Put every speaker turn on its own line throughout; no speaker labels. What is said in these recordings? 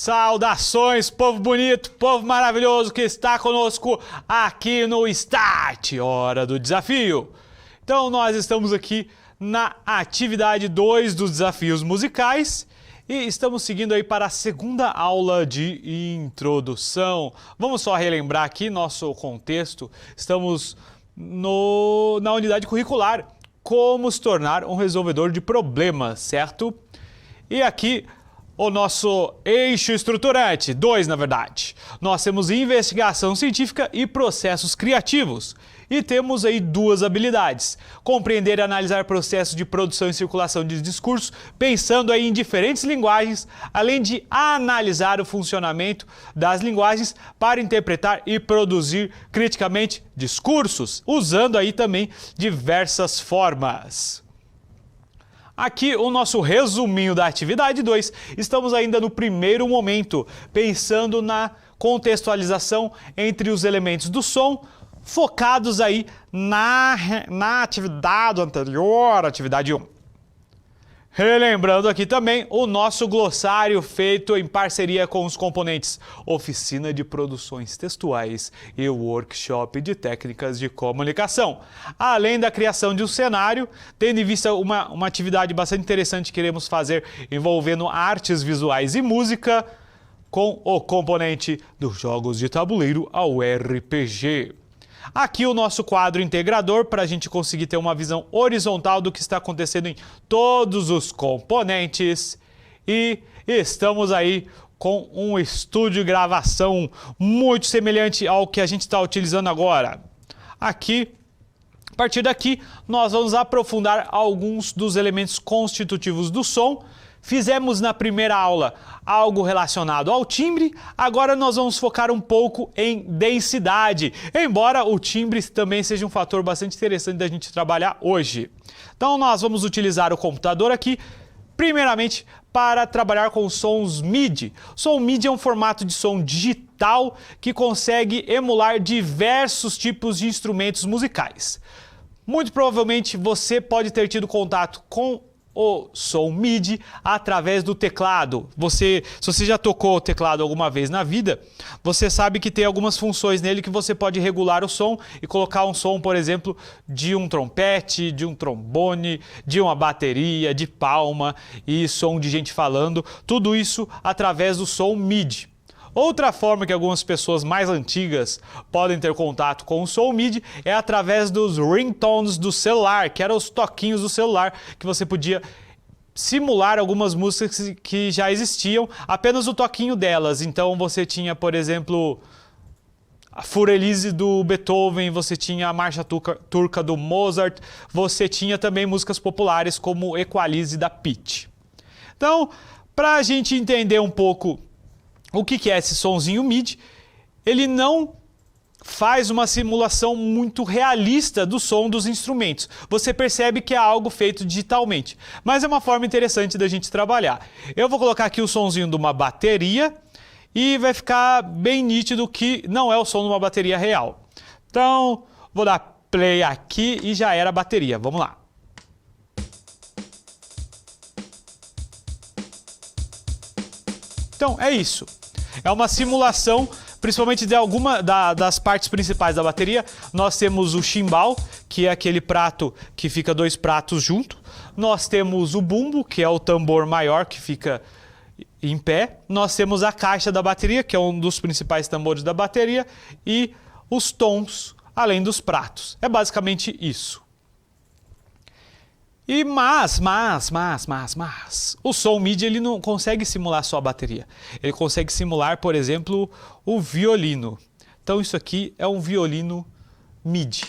Saudações, povo bonito, povo maravilhoso que está conosco aqui no Start, Hora do Desafio. Então nós estamos aqui na atividade 2 dos desafios musicais e estamos seguindo aí para a segunda aula de introdução. Vamos só relembrar aqui nosso contexto. Estamos na unidade curricular, como se tornar um resolvedor de problemas, certo? E aqui o nosso eixo estruturante, 2 na verdade. Nós temos investigação científica e processos criativos. E temos aí 2 habilidades: compreender e analisar processos de produção e circulação de discursos, pensando aí em diferentes linguagens, além de analisar o funcionamento das linguagens para interpretar e produzir criticamente discursos, usando aí também diversas formas. Aqui o nosso resuminho da atividade 2, estamos ainda no primeiro momento, pensando na contextualização entre os elementos do som, focados aí na atividade anterior, atividade 1. Relembrando aqui também o nosso glossário feito em parceria com os componentes Oficina de Produções Textuais e o Workshop de Técnicas de Comunicação. Além da criação de um cenário, tendo em vista uma atividade bastante interessante que queremos fazer envolvendo artes visuais e música, com o componente dos jogos de tabuleiro ao RPG. Aqui o nosso quadro integrador para a gente conseguir ter uma visão horizontal do que está acontecendo em todos os componentes. E estamos aí com um estúdio de gravação muito semelhante ao que a gente está utilizando agora. Aqui, a partir daqui, nós vamos aprofundar alguns dos elementos constitutivos do som. Fizemos na primeira aula algo relacionado ao timbre, agora nós vamos focar um pouco em densidade, embora o timbre também seja um fator bastante interessante da gente trabalhar hoje. Então nós vamos utilizar o computador aqui, primeiramente para trabalhar com sons MIDI. O som MIDI é um formato de som digital que consegue emular diversos tipos de instrumentos musicais. Muito provavelmente você pode ter tido contato com o som MIDI através do teclado. Se você já tocou o teclado alguma vez na vida, você sabe que tem algumas funções nele que você pode regular o som e colocar um som, por exemplo, de um trompete, de um trombone, de uma bateria, de palma e som de gente falando. Tudo isso através do som MIDI. Outra forma que algumas pessoas mais antigas podem ter contato com o som MIDI é através dos ringtones do celular, que eram os toquinhos do celular, que você podia simular algumas músicas que já existiam, apenas o toquinho delas. Então você tinha, por exemplo, a Furelise do Beethoven, você tinha a Marcha Turca do Mozart, você tinha também músicas populares como Equalize da Pitt. Então, para a gente entender um pouco o que é esse sonzinho MIDI, ele não faz uma simulação muito realista do som dos instrumentos. Você percebe que é algo feito digitalmente, mas é uma forma interessante da gente trabalhar. Eu vou colocar aqui o sonzinho de uma bateria e vai ficar bem nítido que não é o som de uma bateria real. Então, vou dar play aqui e já era a bateria. Vamos lá. Então, é isso. É uma simulação, principalmente de alguma das partes principais da bateria. Nós temos o chimbal, que é aquele prato que fica 2 pratos juntos. Nós temos o bumbo, que é o tambor maior que fica em pé. Nós temos a caixa da bateria, que é um dos principais tambores da bateria. E os tons, além dos pratos. É basicamente isso. E mas, o som MIDI ele não consegue simular só a bateria. Ele consegue simular, por exemplo, o violino. Então isso aqui é um violino MIDI.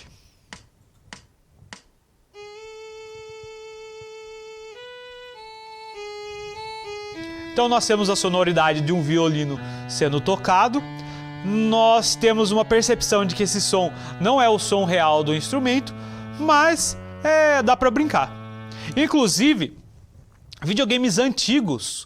Então nós temos a sonoridade de um violino sendo tocado. Nós temos uma percepção de que esse som não é o som real do instrumento, mas dá para brincar. Inclusive, videogames antigos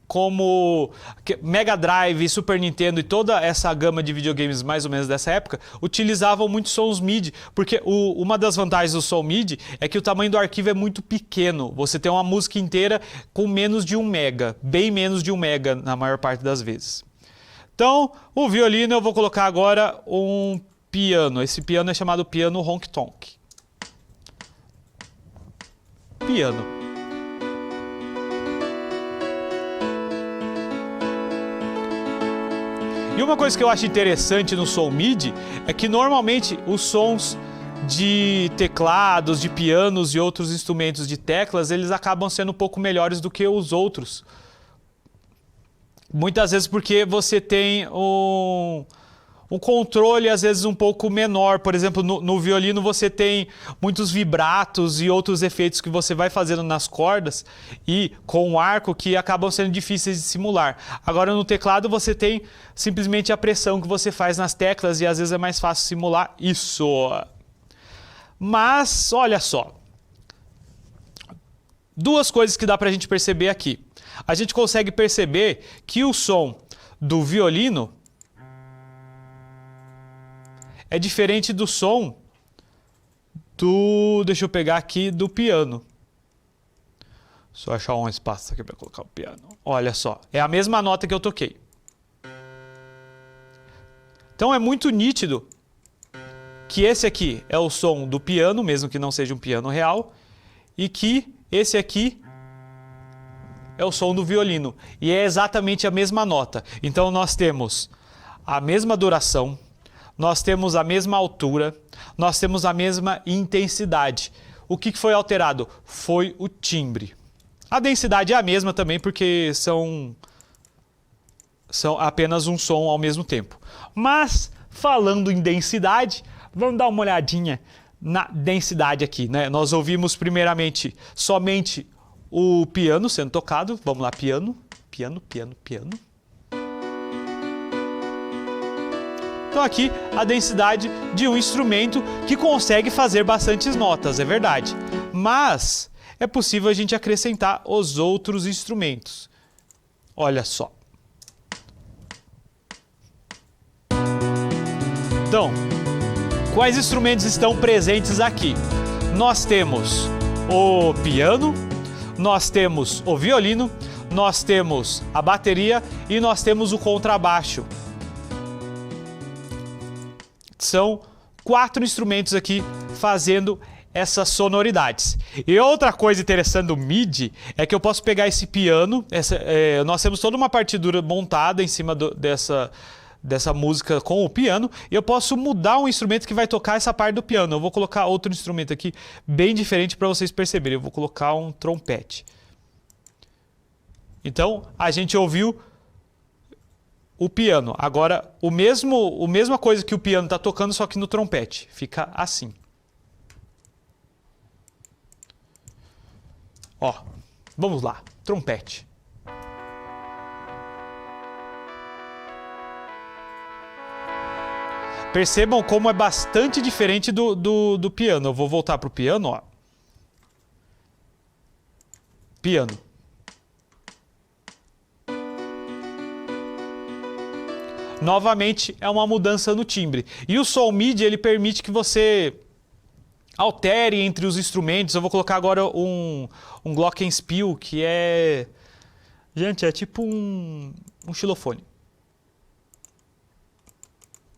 como Mega Drive, Super Nintendo e toda essa gama de videogames mais ou menos dessa época, utilizavam muitos sons MIDI, porque uma das vantagens do som MIDI é que o tamanho do arquivo é muito pequeno. Você tem uma música inteira com menos de 1 mega, bem menos de 1 mega na maior parte das vezes. Então, o violino eu vou colocar agora um piano. Esse piano é chamado piano honk tonk. Piano. E uma coisa que eu acho interessante no som MIDI é que normalmente os sons de teclados, de pianos e outros instrumentos de teclas, eles acabam sendo um pouco melhores do que os outros. Muitas vezes porque você tem um controle às vezes um pouco menor. Por exemplo, no violino você tem muitos vibratos e outros efeitos que você vai fazendo nas cordas e com o arco que acabam sendo difíceis de simular. Agora no teclado você tem simplesmente a pressão que você faz nas teclas e às vezes é mais fácil simular isso. Mas olha só, duas coisas que dá pra gente perceber aqui. A gente consegue perceber que o som do violino é diferente do som deixa eu pegar aqui, do piano. Só achar um espaço aqui para colocar o piano. Olha só, é a mesma nota que eu toquei. Então é muito nítido que esse aqui é o som do piano, mesmo que não seja um piano real, e que esse aqui é o som do violino. E é exatamente a mesma nota. Então nós temos a mesma duração, nós temos a mesma altura, nós temos a mesma intensidade. O que foi alterado? Foi o timbre. A densidade é a mesma também, porque são apenas um som ao mesmo tempo. Mas, falando em densidade, vamos dar uma olhadinha na densidade aqui, né? Nós ouvimos primeiramente somente o piano sendo tocado. Vamos lá, piano, piano, piano, piano. Então aqui a densidade de um instrumento que consegue fazer bastantes notas, é verdade. Mas é possível a gente acrescentar os outros instrumentos. Olha só. Então, quais instrumentos estão presentes aqui? Nós temos o piano, nós temos o violino, nós temos a bateria e nós temos o contrabaixo. São 4 instrumentos aqui fazendo essas sonoridades. E outra coisa interessante do MIDI é que eu posso pegar esse piano, nós temos toda uma partitura montada em cima dessa música com o piano, e eu posso mudar um instrumento que vai tocar essa parte do piano. Eu vou colocar outro instrumento aqui bem diferente para vocês perceberem. Eu vou colocar um trompete. Então, a gente ouviu o piano. Agora, a mesma coisa que o piano está tocando, só que no trompete. Fica assim. Ó, vamos lá. Trompete. Percebam como é bastante diferente do piano. Eu vou voltar para o piano, ó. Piano. Novamente, é uma mudança no timbre. E o som MIDI, ele permite que você altere entre os instrumentos. Eu vou colocar agora um glockenspiel, que é... Gente, é tipo um xilofone.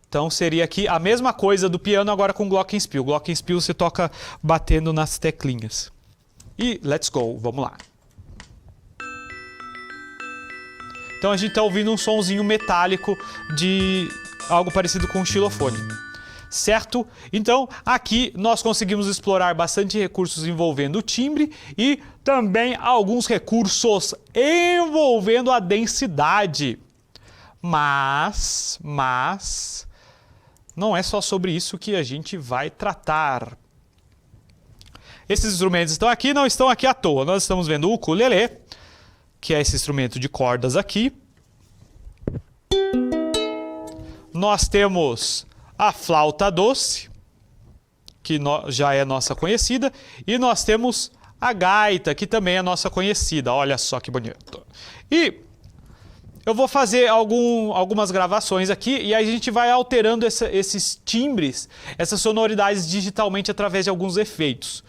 Então seria aqui a mesma coisa do piano, agora com glockenspiel. Glockenspiel você toca batendo nas teclinhas. E let's go, vamos lá. Então a gente está ouvindo um sonzinho metálico de algo parecido com um xilofone. Certo? Então aqui nós conseguimos explorar bastante recursos envolvendo o timbre e também alguns recursos envolvendo a densidade. Mas não é só sobre isso que a gente vai tratar. Esses instrumentos estão aqui, não estão aqui à toa. Nós estamos vendo o ukulele, que é esse instrumento de cordas aqui. Nós temos a flauta doce, que já é nossa conhecida. E nós temos a gaita, que também é nossa conhecida. Olha só que bonito. E eu vou fazer algumas gravações aqui e aí a gente vai alterando esses timbres, essas sonoridades digitalmente através de alguns efeitos.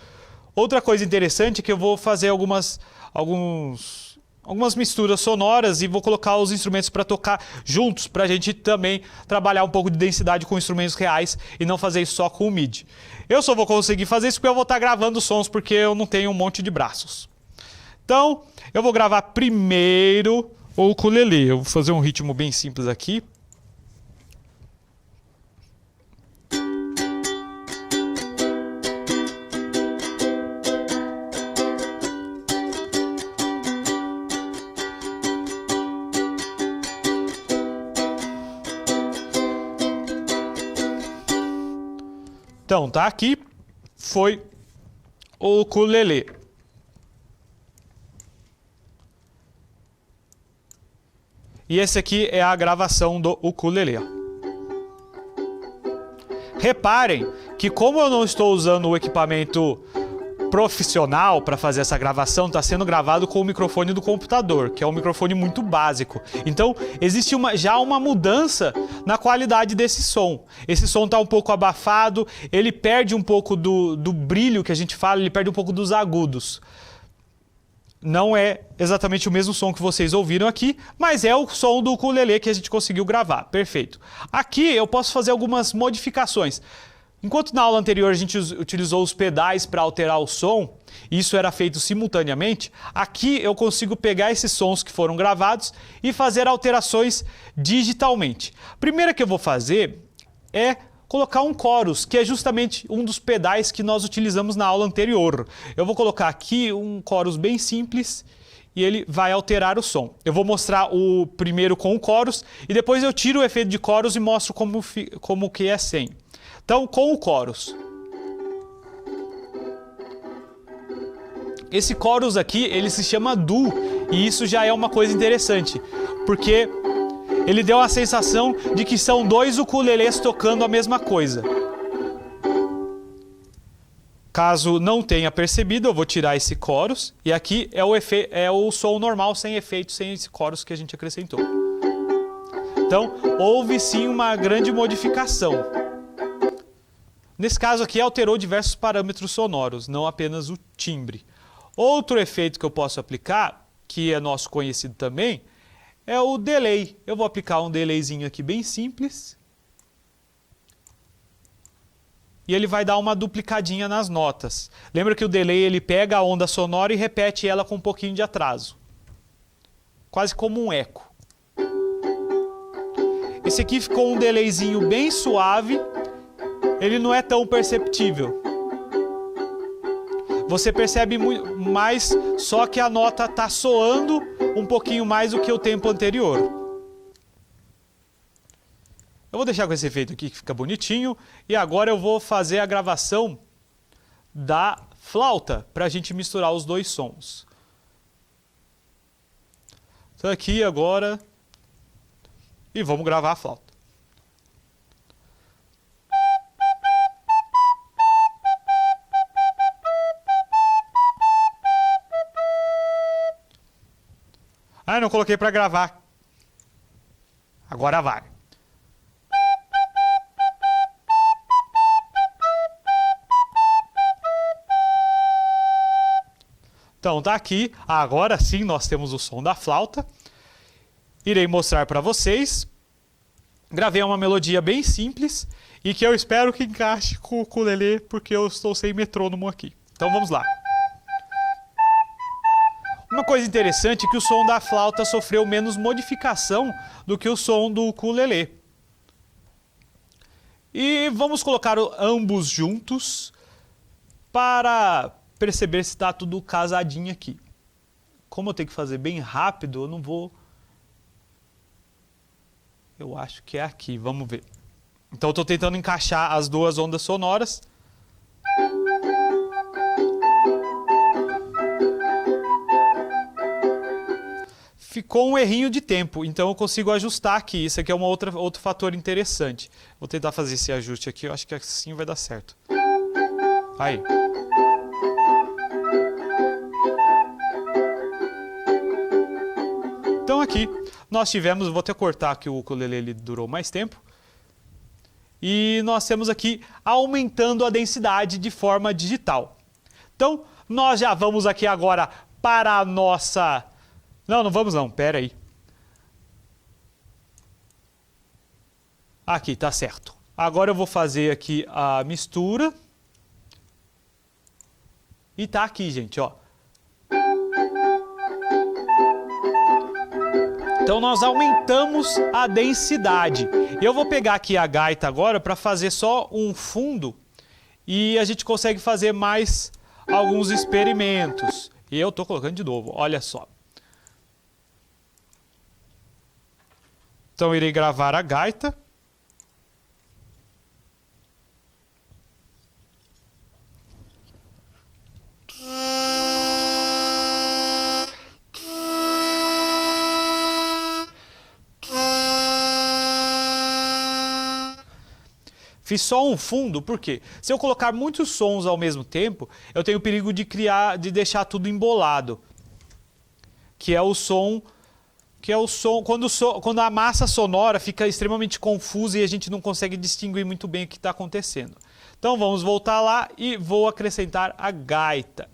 Outra coisa interessante é que eu vou fazer algumas misturas sonoras e vou colocar os instrumentos para tocar juntos, para a gente também trabalhar um pouco de densidade com instrumentos reais e não fazer isso só com o MIDI. Eu só vou conseguir fazer isso porque eu vou estar gravando sons, porque eu não tenho um monte de braços. Então, eu vou gravar primeiro o ukulele. Eu vou fazer um ritmo bem simples aqui. Então, tá aqui, foi o ukulele. E esse aqui é a gravação do ukulele. Reparem que como eu não estou usando o equipamento profissional para fazer essa gravação, está sendo gravado com o microfone do computador, que é um microfone muito básico. Então, existe já uma mudança na qualidade desse som. Esse som está um pouco abafado, ele perde um pouco do brilho que a gente fala, ele perde um pouco dos agudos. Não é exatamente o mesmo som que vocês ouviram aqui, mas é o som do ukulele que a gente conseguiu gravar. Perfeito. Aqui eu posso fazer algumas modificações. Enquanto na aula anterior a gente utilizou os pedais para alterar o som, e isso era feito simultaneamente, aqui eu consigo pegar esses sons que foram gravados e fazer alterações digitalmente. A primeira que eu vou fazer é colocar um chorus, que é justamente um dos pedais que nós utilizamos na aula anterior. Eu vou colocar aqui um chorus bem simples e ele vai alterar o som. Eu vou mostrar o primeiro com o chorus e depois eu tiro o efeito de chorus e mostro como que é sem. Então, com o chorus. Esse chorus aqui, ele se chama do, e isso já é uma coisa interessante, porque ele deu a sensação de que são dois ukuleles tocando a mesma coisa. Caso não tenha percebido, eu vou tirar esse chorus, e aqui é o som normal, sem efeito, sem esse chorus que a gente acrescentou. Então, houve sim uma grande modificação. Nesse caso aqui, alterou diversos parâmetros sonoros, não apenas o timbre. Outro efeito que eu posso aplicar, que é nosso conhecido também, é o delay. Eu vou aplicar um delayzinho aqui bem simples. E ele vai dar uma duplicadinha nas notas. Lembra que o delay ele pega a onda sonora e repete ela com um pouquinho de atraso. Quase como um eco. Esse aqui ficou um delayzinho bem suave. Ele não é tão perceptível. Você percebe mais, só que a nota está soando um pouquinho mais do que o tempo anterior. Eu vou deixar com esse efeito aqui que fica bonitinho. E agora eu vou fazer a gravação da flauta, para a gente misturar os dois sons. Então aqui agora. E vamos gravar a flauta. Ah, não coloquei para gravar. Agora vai. Então tá aqui. Agora sim nós temos o som da flauta. Irei mostrar para vocês. Gravei uma melodia bem simples e que eu espero que encaixe com o ukulele, porque eu estou sem metrônomo aqui. Então vamos lá. Uma coisa interessante é que o som da flauta sofreu menos modificação do que o som do ukulele. E vamos colocar ambos juntos para perceber se está tudo casadinho aqui. Como eu tenho que fazer bem rápido, eu não vou... Eu acho que é aqui, vamos ver. Então eu estou tentando encaixar as duas ondas sonoras. Ficou um errinho de tempo, então eu consigo ajustar aqui. Isso aqui é outro fator interessante. Vou tentar fazer esse ajuste aqui, eu acho que assim vai dar certo. Aí. Então aqui nós tivemos, vou até cortar que o ukulele ele durou mais tempo. E nós temos aqui aumentando a densidade de forma digital. Então nós já vamos aqui agora para a nossa... Não vamos não, pera aí. Aqui, tá certo. Agora eu vou fazer aqui a mistura. E tá aqui, gente, ó. Então nós aumentamos a densidade. Eu vou pegar aqui a gaita agora para fazer só um fundo e a gente consegue fazer mais alguns experimentos. E eu tô colocando de novo, olha só. Então eu irei gravar a gaita. Fiz só um fundo, por quê? Se eu colocar muitos sons ao mesmo tempo, eu tenho o perigo de deixar tudo embolado. Que é o som quando a massa sonora fica extremamente confusa e a gente não consegue distinguir muito bem o que está acontecendo. Então vamos voltar lá e vou acrescentar a gaita.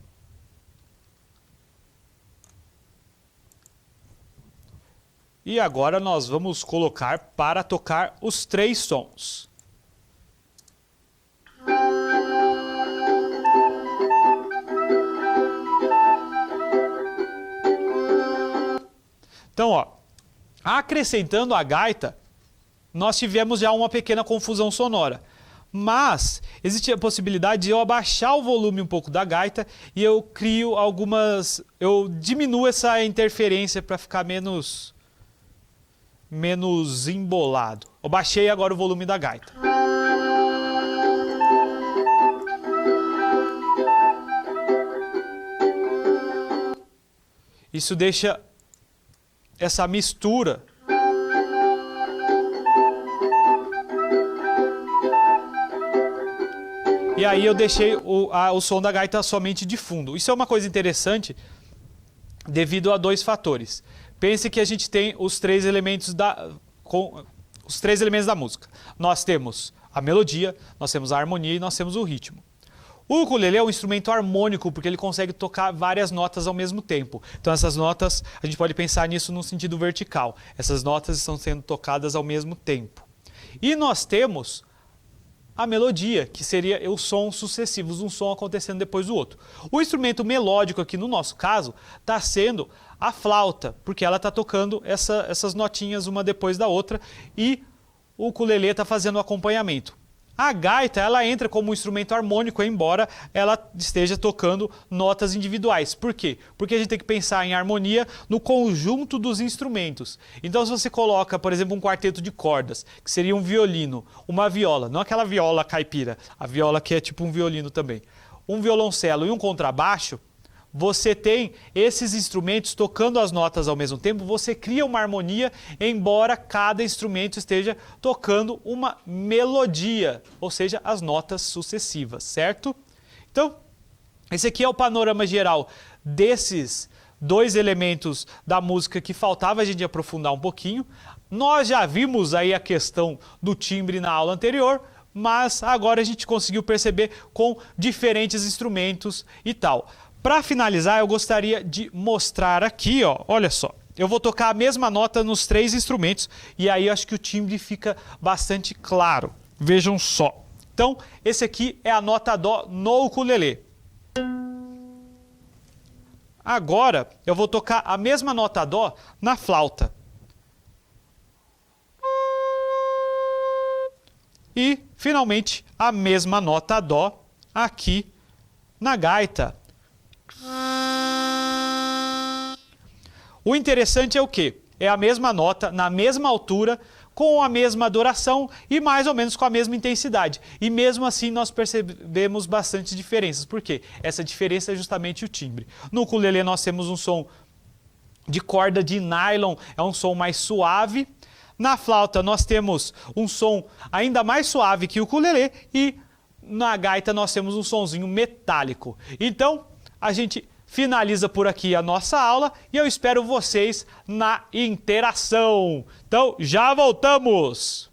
E agora nós vamos colocar para tocar os 3 sons. Então, ó, acrescentando a gaita, nós tivemos já uma pequena confusão sonora. Mas existe a possibilidade de eu abaixar o volume um pouco da gaita e eu crio eu diminuo essa interferência para ficar menos embolado. Eu baixei agora o volume da gaita. Isso deixa essa mistura e aí eu deixei o som da gaita somente de fundo. Isso é uma coisa interessante devido a 2 fatores. Pense que a gente tem os 3 elementos da música. Nós temos a melodia, nós temos a harmonia e nós temos o ritmo. O ukulele é um instrumento harmônico porque ele consegue tocar várias notas ao mesmo tempo. Então essas notas, a gente pode pensar nisso no sentido vertical. Essas notas estão sendo tocadas ao mesmo tempo. E nós temos a melodia, que seria os sons sucessivos, um som acontecendo depois do outro. O instrumento melódico aqui no nosso caso está sendo a flauta, porque ela está tocando essas notinhas uma depois da outra e o ukulele está fazendo o acompanhamento. A gaita, ela entra como um instrumento harmônico, embora ela esteja tocando notas individuais. Por quê? Porque a gente tem que pensar em harmonia no conjunto dos instrumentos. Então, se você coloca, por exemplo, um quarteto de cordas, que seria um violino, uma viola, não aquela viola caipira, a viola que é tipo um violino também, um violoncelo e um contrabaixo, você tem esses instrumentos tocando as notas ao mesmo tempo, você cria uma harmonia, embora cada instrumento esteja tocando uma melodia, ou seja, as notas sucessivas, certo? Então, esse aqui é o panorama geral desses 2 elementos da música que faltava a gente aprofundar um pouquinho. Nós já vimos aí a questão do timbre na aula anterior, mas agora a gente conseguiu perceber com diferentes instrumentos e tal. Para finalizar, eu gostaria de mostrar aqui, ó, olha só. Eu vou tocar a mesma nota nos 3 instrumentos e aí acho que o timbre fica bastante claro. Vejam só. Então, esse aqui é a nota Dó no ukulele. Agora, eu vou tocar a mesma nota Dó na flauta. E, finalmente, a mesma nota Dó aqui na gaita. O interessante é o quê? É a mesma nota, na mesma altura, com a mesma duração e mais ou menos com a mesma intensidade. E mesmo assim nós percebemos bastante diferenças. Por quê? Essa diferença é justamente o timbre. No ukulele nós temos um som de corda de nylon, é um som mais suave. Na flauta nós temos um som ainda mais suave que o ukulele e na gaita nós temos um sonzinho metálico. Então, a gente finaliza por aqui a nossa aula e eu espero vocês na interação. Então, já voltamos!